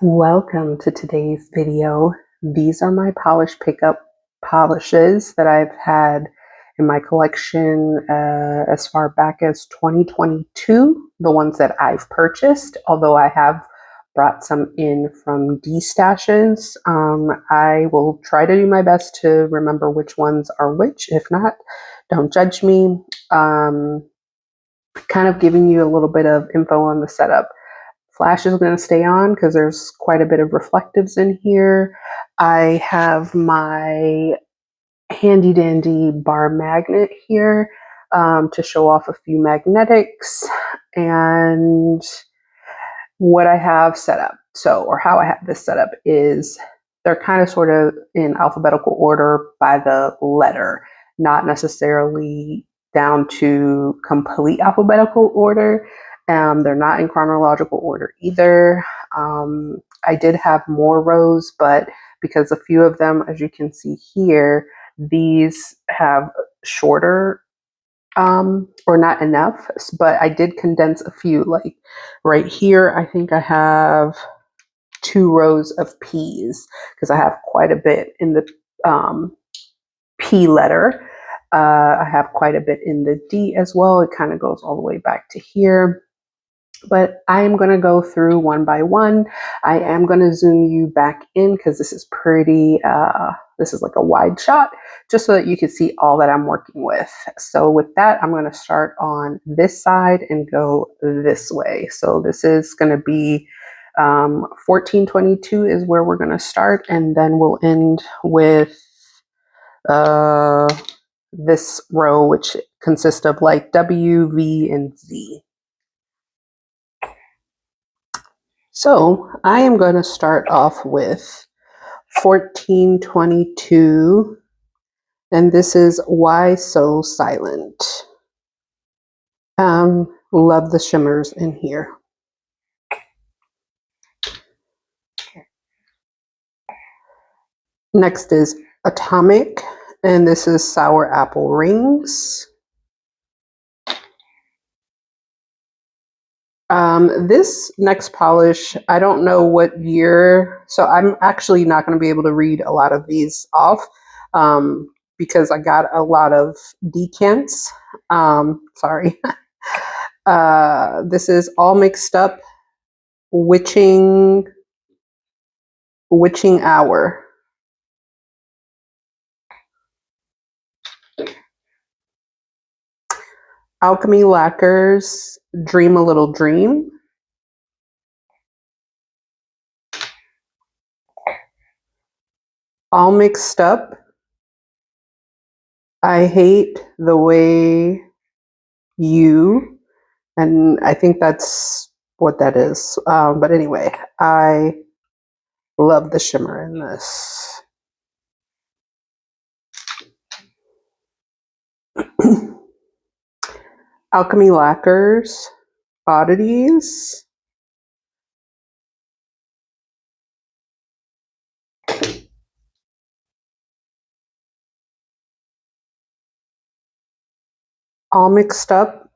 Welcome to today's video. These are my polish pickup polishes that I've had in my collection as far back as 2022, the ones that I've purchased, although I have brought some in from D-stashes. I will try to do my best to remember which ones are which. If not, don't judge me. Kind of giving you a little bit of info on the setup. Flash is going to stay on because there's quite a bit of reflectives in here. I have my handy dandy bar magnet here to show off a few magnetics and what I have set up. Or how I have this set up is they're kind of sort of in alphabetical order by the letter, not necessarily down to complete alphabetical order. They're not in chronological order either. I did have more rows, but because a few of them, as you can see here, these have shorter or not enough, but I did condense a few. Like right here, I think I have 2 rows of P's because I have quite a bit in the P letter. I have quite a bit in the D as well. It kind of goes all the way back to here. But I am going to go through one by one. I am going to zoom you back in because this is pretty, this is like a wide shot, just so that you can see all that I'm working with. So with that, I'm going to start on this side and go this way. So this is going to be 1422 is where we're going to start, and then we'll end with this row, which consists of like W, V, and Z. So I am going to start off with 1422, and this is Why So Silent. Love the shimmers in here. Next is Atomic, and this is Sour Apple Rings. This next polish, I don't know what year, so I'm actually not going to be able to read a lot of these off because I got a lot of decants. Sorry. This is All Mixed Up Witching Hour. Alchemy Lacquers Dream a Little Dream. All Mixed Up I Hate the Way You, and I think that's what that is. But anyway, I love the shimmer in this. Alchemy Lacquers Oddities. All Mixed Up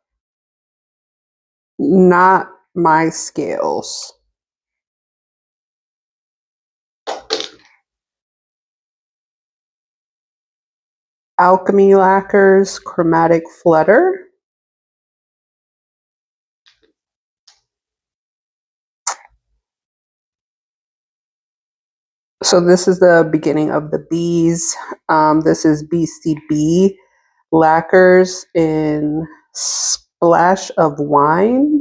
Not My Scales. Alchemy Lacquers Chromatic Flutter. So this is the beginning of the B's. This is BCB Lacquers in Splash of Wine.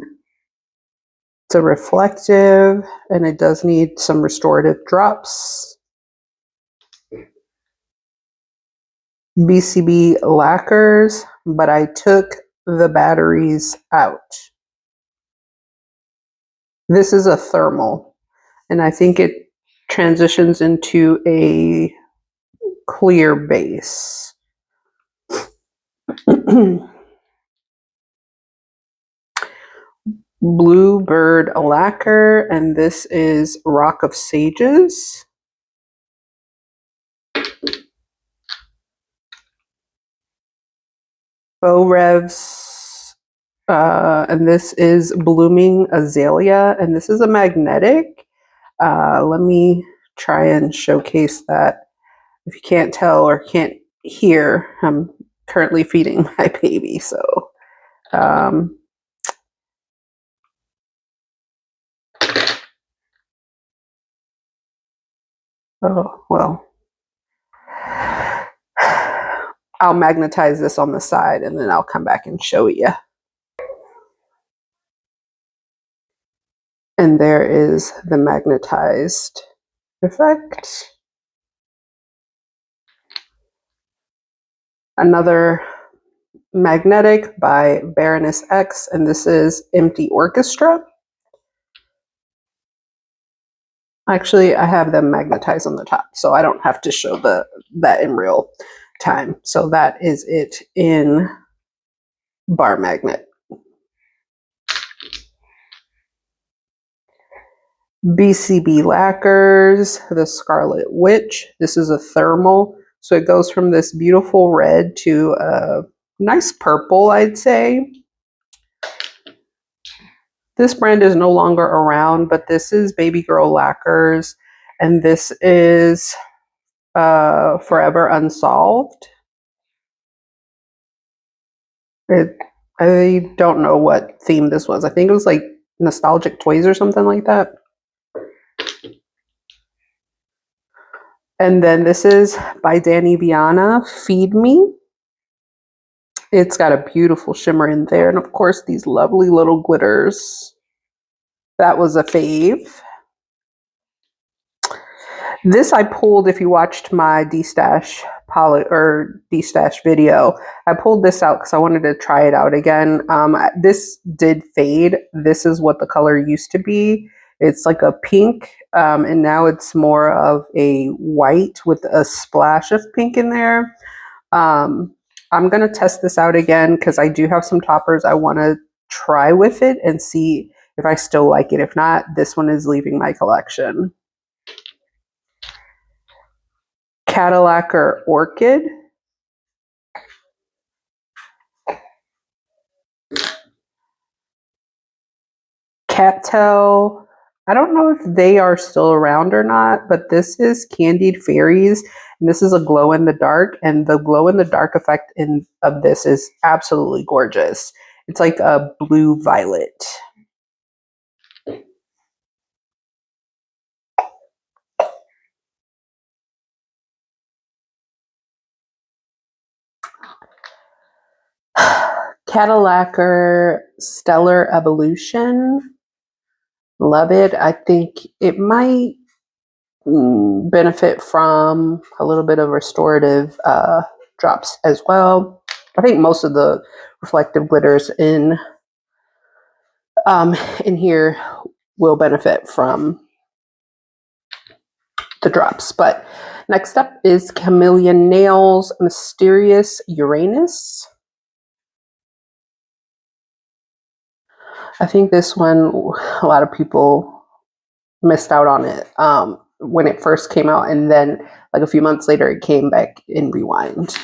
It's a reflective, and it does need some restorative drops. BCB Lacquers, but I took the batteries out. This is a thermal, and I think it transitions into a clear base. Bluebird Lacquer, and this is Rock of Sages. Bow Revs, and this is Blooming Azalea, and this is a magnetic. Let me try and showcase that. If you can't tell or can't hear, I'm currently feeding my baby. So, um, oh, well, I'll magnetize this on the side and then I'll come back and show you. And there is the magnetized effect. Another magnetic by Baroness X, and this is Empty Orchestra. Actually, I have them magnetized on the top, so I don't have to show that in real time. So that is it in bar magnet. BCB lacquers, the Scarlet Witch. This is a thermal, so it goes from this beautiful red to a nice purple, I'd say. This brand is no longer around, but this is Baby Girl Lacquers, and this is Forever Unsolved. I don't know what theme this was. I think it was like nostalgic toys or something like that. And then this is by Danny Viana, Feed Me. It's got a beautiful shimmer in there. And of course, these lovely little glitters. That was a fave. This I pulled, if you watched my D-Stash video, I pulled this out because I wanted to try it out again. This did fade. This is what the color used to be. It's like a pink, and now it's more of a white with a splash of pink in there. I'm going to test this out again because I do have some toppers I want to try with it and see if I still like it. If not, this one is leaving my collection. Cadillac or Orchid. Cattail. I don't know if they are still around or not, but this is Candied Fairies, and this is a glow in the dark, and the glow in the dark effect of this is absolutely gorgeous. It's like a blue violet. Cadillac Stellar Evolution. Love it. I think it might benefit from a little bit of restorative drops as well. I think most of the reflective glitters in here will benefit from the drops. But next up is Chameleon Nails Mysterious Uranus. I think this one, a lot of people missed out on it when it first came out, and then like a few months later it came back in Rewind.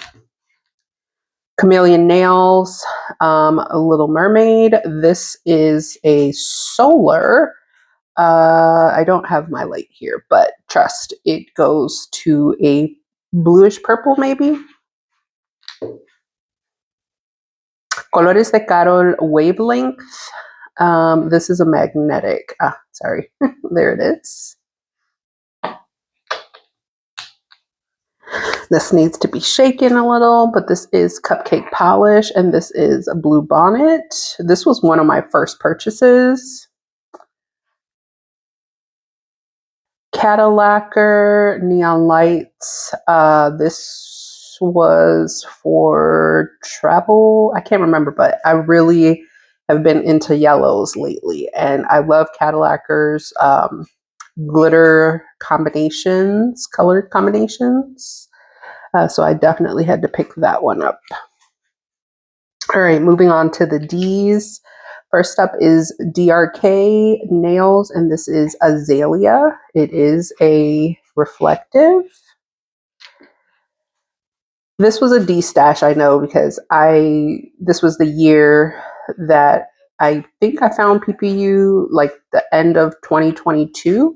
Chameleon Nails, a Little Mermaid. This is a solar. I don't have my light here, but trust, it goes to a bluish purple maybe. Colores de Carol Wavelength. This is a magnetic. Sorry. There it is. This needs to be shaken a little, but this is Cupcake Polish, and this is a Blue Bonnet. This was one of my first purchases. Cadillacer Neon Lights. This was for travel. I can't remember, but I really have been into yellows lately, and I love Cadillacer's glitter combinations, color combinations. So I definitely had to pick that one up. All right, moving on to the D's. First up is DRK Nails, and this is Azalea. It is a reflective. This was a D stash, I know, because this was the year that I think I found PPU, like the end of 2022.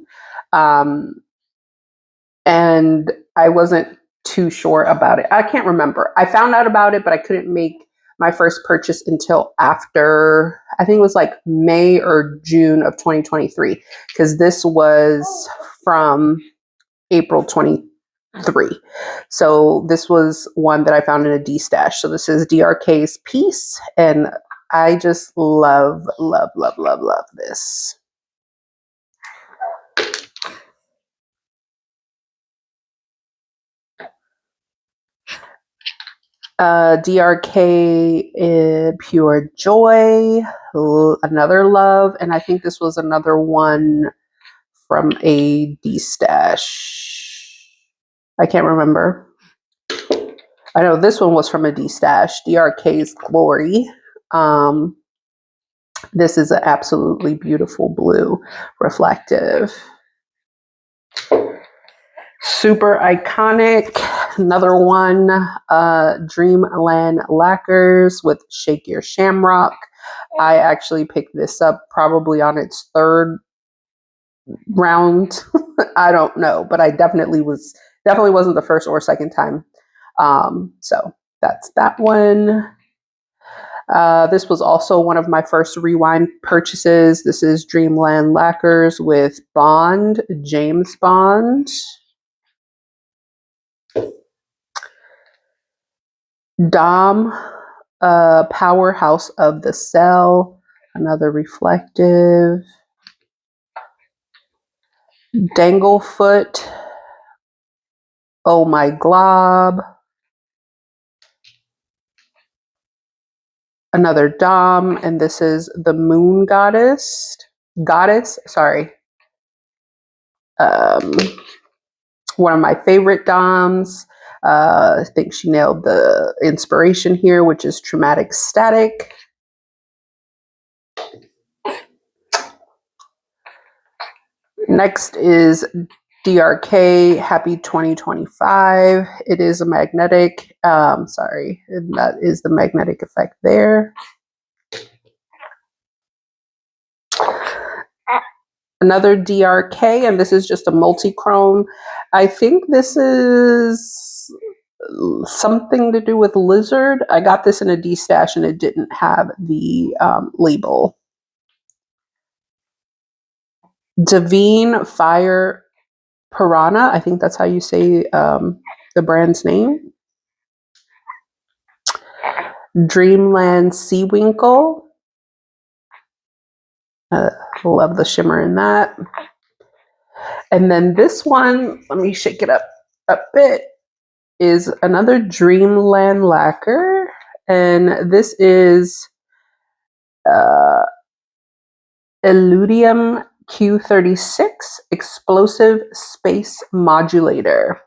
And I wasn't too sure about it. I can't remember. I found out about it, but I couldn't make my first purchase until after, I think it was like May or June of 2023, because this was from April 23. So this was one that I found in a D stash. So this is DRK's Peace, and I just love, love, love, love, love this. DRK Pure Joy, another love, and I think this was another one from a D stash. I can't remember. I know this one was from a D stash. DRK's Glory. This is an absolutely beautiful blue, reflective. Super iconic. Another one, Dreamland Lacquers with Shake Your Shamrock. I actually picked this up probably on its third round. I don't know, but I definitely wasn't the first or second time. So that's that one. This was also one of my first Rewind purchases. This is Dreamland Lacquers with Bond, James Bond. Dom, Powerhouse of the Cell, another reflective. Danglefoot, Oh My Glob, another Dom, and this is the Moon Goddess, sorry. One of my favorite Doms. I think she nailed the inspiration here, which is Traumatic Static. Next is DRK Happy 2025. It is a magnetic, and that is the magnetic effect there. Another DRK, and this is just a multi-chrome. I think this is something to do with lizard. I got this in a D stash and it didn't have the label. Divine Fire Piranha, I think that's how you say the brand's name. Dreamland Seawinkle. Love the shimmer in that. And then this one, let me shake it up a bit, is another Dreamland lacquer. And this is Illudium Q36 Explosive Space Modulator.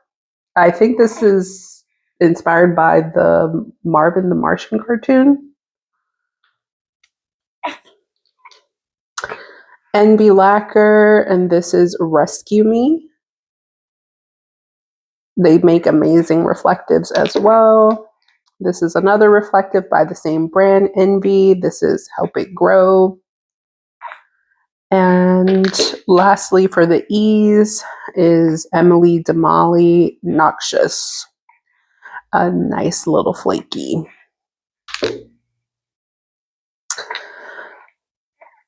I think this is inspired by the Marvin the Martian cartoon. NB Lacquer, and this is Rescue Me. They make amazing reflectives as well. This is another reflective by the same brand, Envy. This is Help It Grow. And lastly, for the ease, is Emily Damali Noxious. A nice little flaky.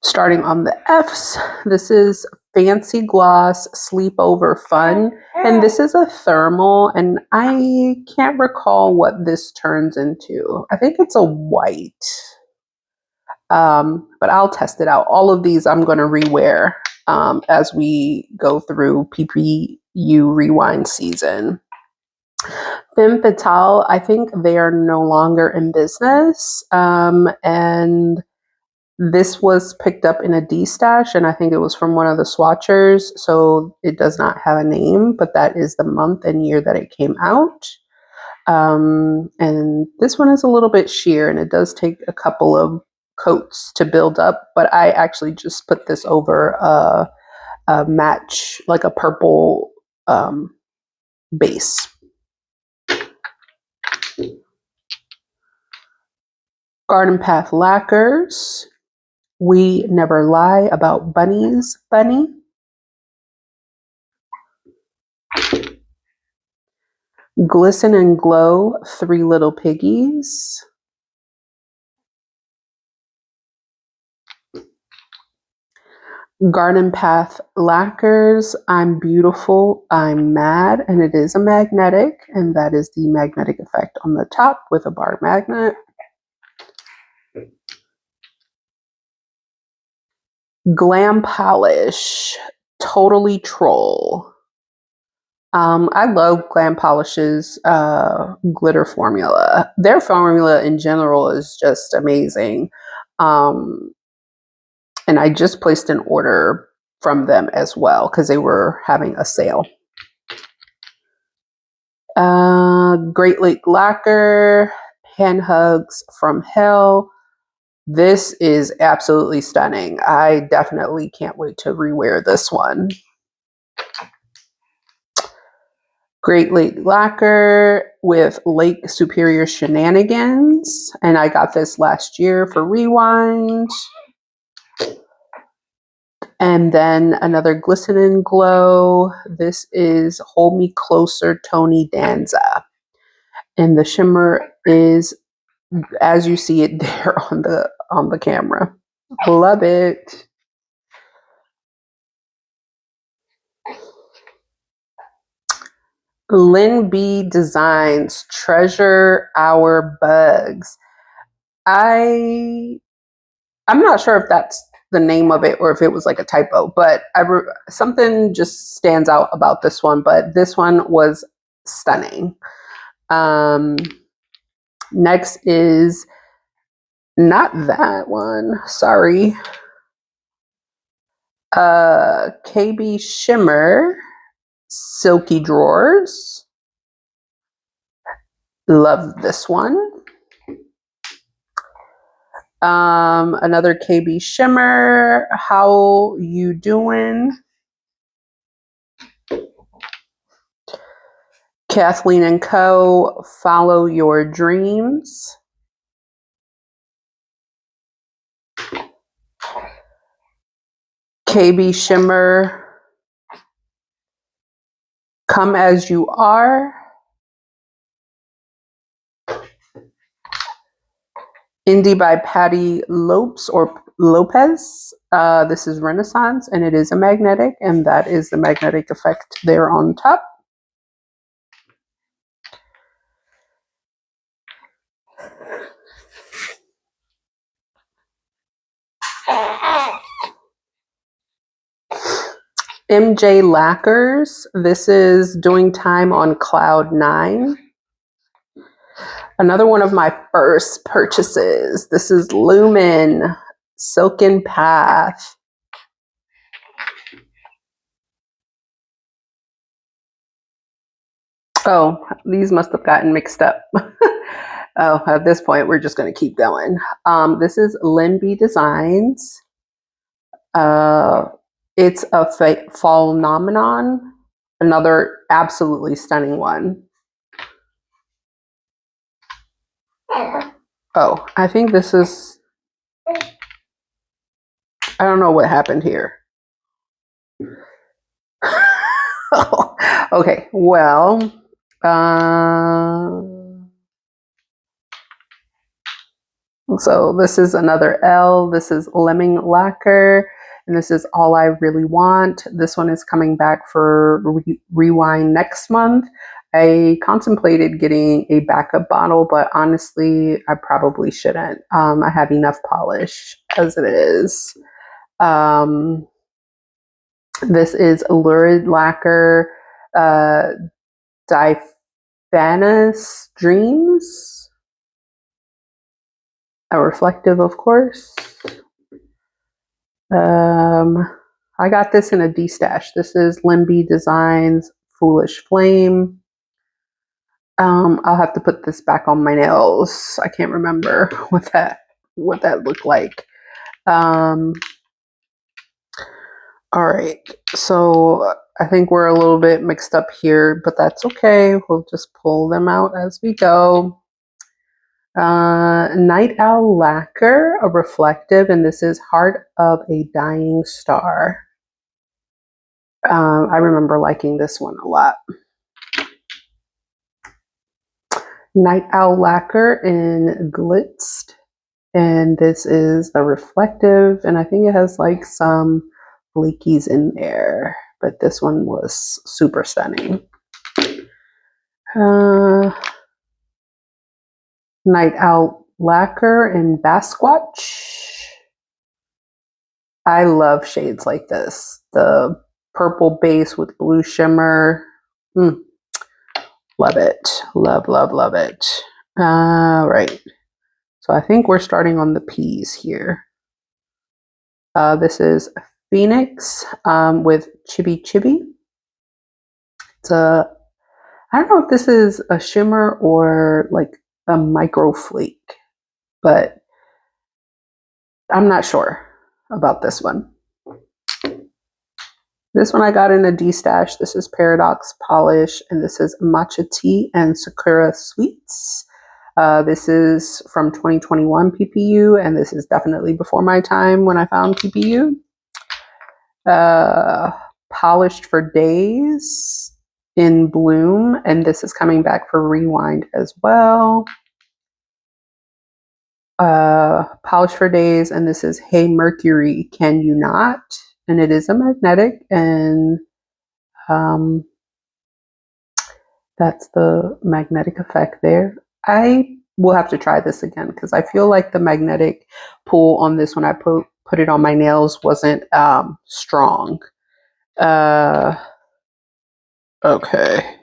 Starting on the F's, this is Fancy Gloss Sleepover Fun. And this is a thermal, and I can't recall what this turns into. I think it's a white. But I'll test it out. All of these I'm going to rewear as we go through PPU Rewind season. Femme Fatale, I think they are no longer in business. And this was picked up in a D stash, and I think it was from one of the swatchers. So it does not have a name, but that is the month and year that it came out. And this one is a little bit sheer, and it does take a couple of coats to build up, but I actually just put this over a match, like a purple base. Garden Path Lacquers. We Never Lie About Bunnies, Bunny. Glisten and Glow, Three Little Piggies. Garden Path Lacquers, I'm Beautiful, I'm Mad, and it is a magnetic, and that is the magnetic effect on the top with a bar magnet. Glam Polish, Totally Troll. I love Glam Polish's glitter formula. Their formula in general is just amazing. And I just placed an order from them as well because they were having a sale. Great Lake Lacquer, Hand Hugs from Hell. This is absolutely stunning. I definitely can't wait to rewear this one. Great Lake Lacquer with Lake Superior Shenanigans. And I got this last year for Rewind. And then another Glisten and Glow. This is Hold Me Closer, Tony Danza. And the shimmer is, as you see it there on the camera. Love it. Lynn B Designs Treasure Our Bugs. I'm not sure if that's the name of it or if it was like a typo, but something just stands out about this one. But this one was stunning. Next is not that one. Sorry. KB Shimmer Silky Drawers. Love this one. Another KB Shimmer. How You Doing? Kathleen and Co. Follow Your Dreams. KB Shimmer. Come As You Are. Indie by Patty Lopez. This is Renaissance, and it is a magnetic, and that is the magnetic effect there on top. MJ Lacquers. This is Doing Time on Cloud 9. Another one of my first purchases. This is Lumen Silken Path. Oh, these must have gotten mixed up. Oh, at this point, we're just going to keep going. This is Limby Designs. It's a fall phenomenon. Another absolutely stunning one. Oh, I think this is, I don't know what happened here. Oh, okay, well, so this is another L. This is Lemming Lacquer, and this is All I Really Want. This one is coming back for Rewind next month. I contemplated getting a backup bottle, but honestly, I probably shouldn't. I have enough polish as it is. This is Lurid Lacquer, Diaphanous Dreams. A reflective, of course. I got this in a D-stash. This is Limby Designs Foolish Flame. I'll have to put this back on my nails. I can't remember what that looked like. All right, so I think we're a little bit mixed up here, but that's okay. We'll just pull them out as we go. Night Owl Lacquer, a reflective, and this is Heart of a Dying Star. I remember liking this one a lot. Night Owl Lacquer in Glitzed. And this is a reflective, and I think it has like some flakies in there, but this one was super stunning. Night Owl Lacquer in Basquatch. I love shades like this. The purple base with blue shimmer. Love it. Love, love, love it. Right. So I think we're starting on the P's here. This is Phoenix with Chibi Chibi. It's a, I don't know if this is a shimmer or like a micro flake, but I'm not sure about this one. This one I got in a D-stash. This is Paradox Polish, and this is Matcha Tea and Sakura Sweets. This is from 2021 PPU, and this is definitely before my time when I found PPU. Polished for Days in Bloom, and this is coming back for Rewind as well. Polished for Days, and this is Hey Mercury, Can You Not? And it is a magnetic, and that's the magnetic effect there. I will have to try this again because I feel like the magnetic pull on this when I put it on my nails wasn't strong. Okay.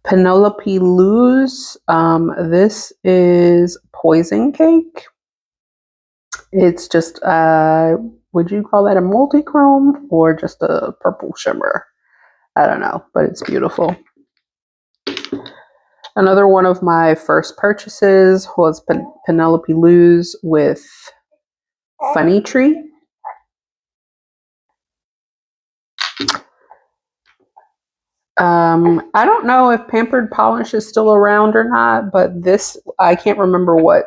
Penelope Luz. This is Poison Cake. It's just, would you call that a multi-chrome or just a purple shimmer? I don't know, but it's beautiful. Another one of my first purchases was Penelope Luz with Funny Tree. I don't know if Pampered Polish is still around or not, but this, I can't remember what,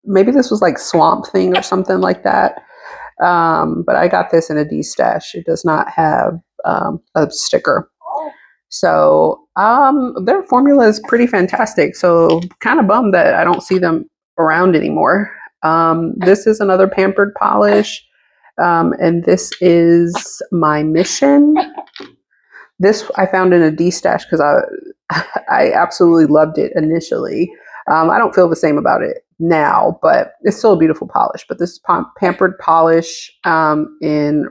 maybe this was like Swamp Thing or something like that. But I got this in a D-stash. It does not have a sticker. So their formula is pretty fantastic. So kind of bummed that I don't see them around anymore. This is another Pampered Polish. And this is My Mission. This I found in a D-stash because I absolutely loved it initially. I don't feel the same about it now, but it's still a beautiful polish. But this is Pampered Polish in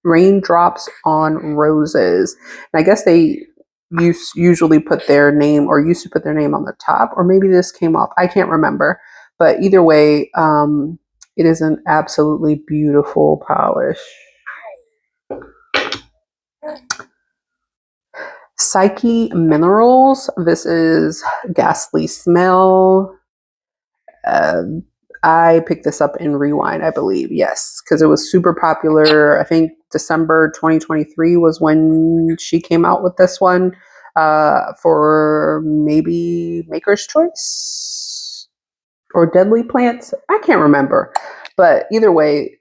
Raindrops on Roses. And I guess they usually put their name, or used to put their name on the top, or maybe this came off. I can't remember. But either way, it is an absolutely beautiful polish. Psyche Minerals. This is Ghastly Smell. I picked this up in Rewind, I believe. Yes, because it was super popular. I think December 2023 was when she came out with this one for maybe Maker's Choice or Deadly Plants. I can't remember. But either way,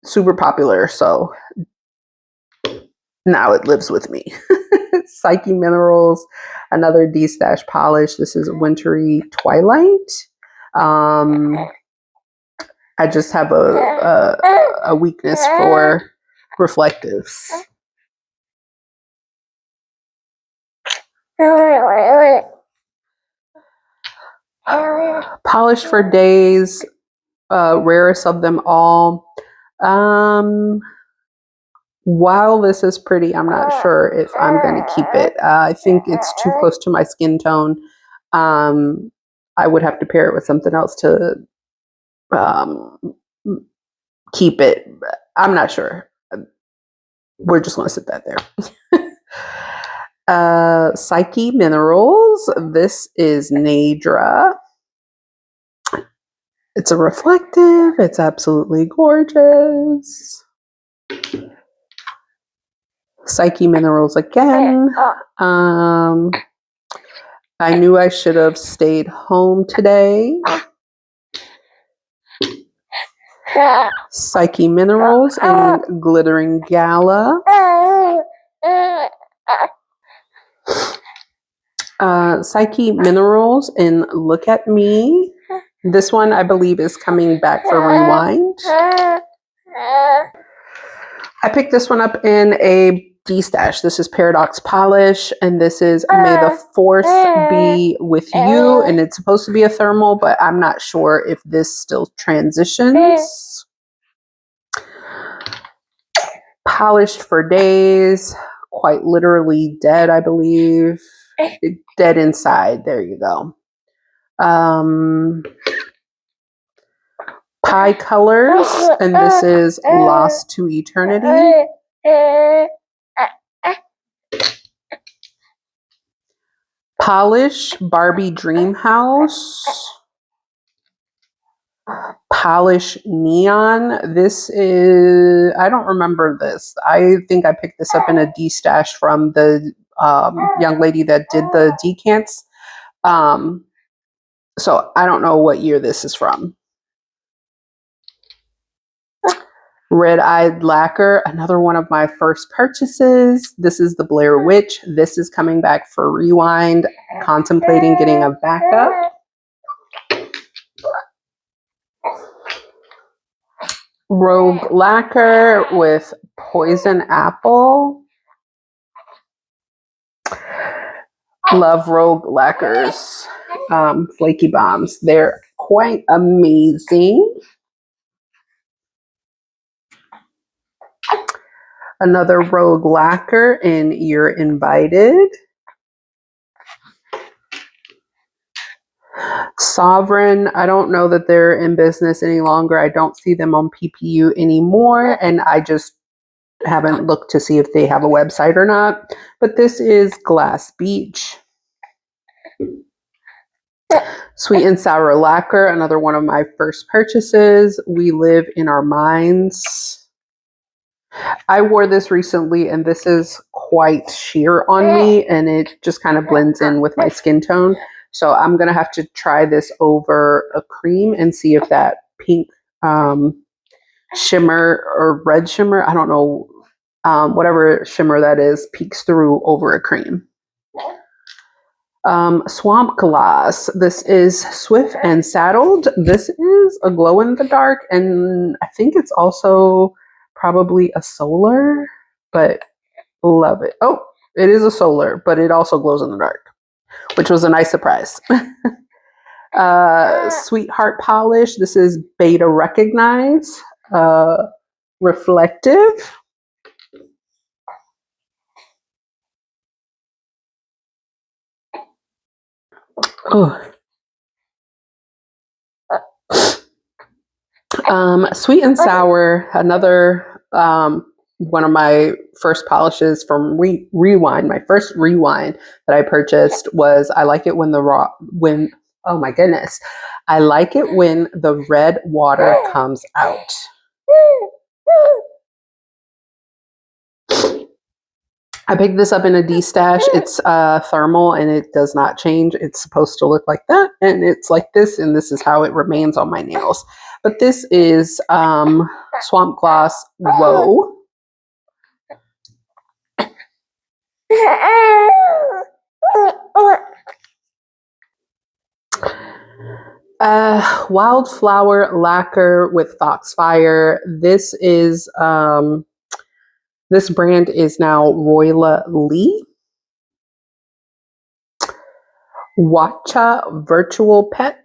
super popular. So now it lives with me. Psyche Minerals, another D-stash polish. This is Wintry Twilight. I just have a weakness for reflectives. Polished for Days, rarest of them all. While this is pretty, I'm not sure if I'm going to keep it. I think it's too close to my skin tone. I would have to pair it with something else to keep it. I'm not sure. We're just going to sit that there. Psyche Minerals. This is Nadra. It's a reflective. It's absolutely gorgeous. Psyche Minerals again. I knew I should have stayed home today. Psyche Minerals and Glittering Gala. Psyche Minerals in Look at Me. This one, I believe, is coming back for Rewind. I picked this one up in a D-stash. This is Paradox Polish, and this is May the Force Be With You, and it's supposed to be a thermal, but I'm not sure if this still transitions. Polished for days, quite literally dead, I believe. Dead inside. There you go. Pie Colors, and this is Lost to Eternity. Polish Barbie Dream House. Polish Neon. This is, I don't remember this. I think I picked this up in a D-stash from the young lady that did the decants. So I don't know what year this is from. Red Eyed Lacquer, another one of my first purchases. This is the Blair Witch. This is coming back for Rewind. Contemplating getting a backup. Rogue Lacquer with Poison Apple. Love Rogue Lacquers. Flaky Bombs. They're quite amazing. Another Rogue Lacquer in You're Invited. Sovereign, I don't know that they're in business any longer. I don't see them on PPU anymore, and I just haven't looked to see if they have a website or not. But this is Glass Beach. Sweet and Sour Lacquer, another one of my first purchases. We Live in Our Minds. I wore this recently, and this is quite sheer on me, and it just kind of blends in with my skin tone. So I'm going to have to try this over a cream and see if that pink shimmer or red shimmer, I don't know, whatever shimmer that is, peeks through over a cream. Swamp Gloss. This is Swift and Saddled. This is a glow in the dark, and I think it's also probably a solar, but love it. Oh, it is a solar, but it also glows in the dark, which was a nice surprise. Sweetheart Polish. This is Beta Recognize. Reflective. Oh. Sweet and Sour, another one of my first polishes from Rewind. My first Rewind that I purchased was I like it when oh my goodness, I like it when the red water comes out. I picked this up in a D-stash. It's thermal and it does not change. It's supposed to look like that, and it's like this, and this is how it remains on my nails. But this is Swamp Gloss Whoa. Wildflower Lacquer with Foxfire. This is this brand is now Royla Lee. Watcha Virtual Pet.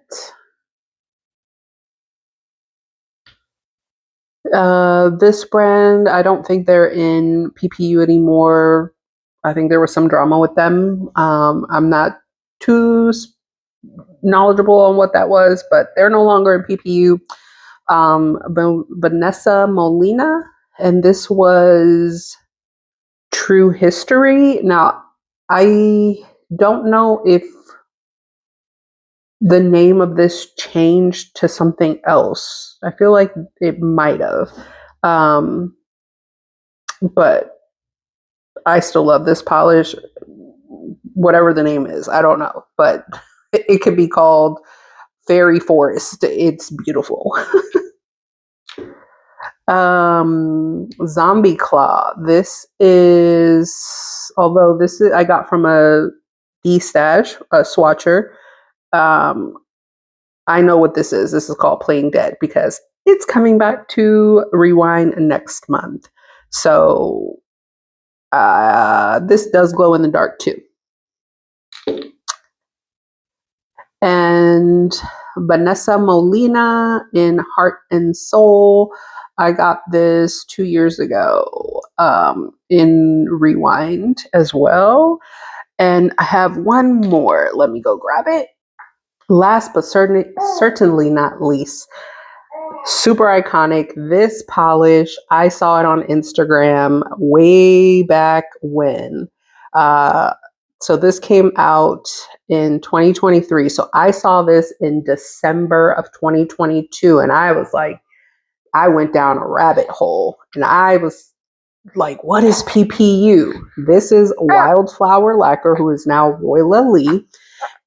This brand, I don't think they're in PPU anymore. I think there was some drama with them. I'm not too knowledgeable on what that was, but they're no longer in PPU. Vanessa Molina, and this was True History. Now, I don't know if the name of this changed to something else. I feel like it might have. But I still love this polish, whatever the name is. I don't know, but it could be called Fairy Forest. It's beautiful. Zombie Claw. This is, although this is, I got from a D-Stash, a swatcher. I know what this is. This is called Playing Dead because it's coming back to Rewind next month. So this does glow in the dark too. And Vanessa Molina in Heart and Soul. I got this 2 years ago in Rewind as well. And I have one more. Let me go grab it. Last but certainly not least, super iconic. This polish, I saw it on Instagram way back when. So this came out in 2023. So I saw this in December of 2022. And I was like, I went down a rabbit hole. And I was like, what is PPU? This is Wildflower Lacquer, who is now Royla Lee,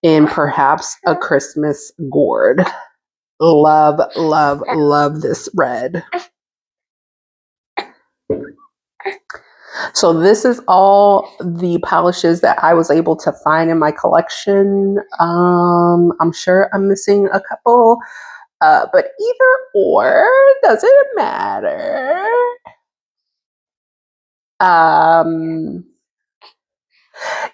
in Perhaps a Christmas Gourd. Love, love, love this red. So this is all the polishes that I was able to find in my collection. I'm sure I'm missing a couple, but either or doesn't matter.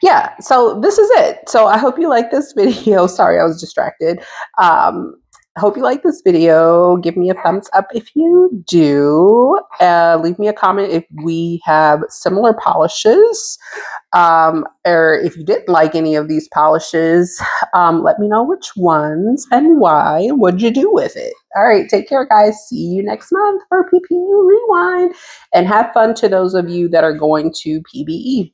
Yeah, so this is it. So I hope you like this video. Sorry, I was distracted. I hope you like this video. Give me a thumbs up if you do. Leave me a comment if we have similar polishes. Or if you didn't like any of these polishes, let me know which ones and why. What'd you do with it? All right, take care, guys. See you next month for PPU Rewind. And have fun to those of you that are going to PBE.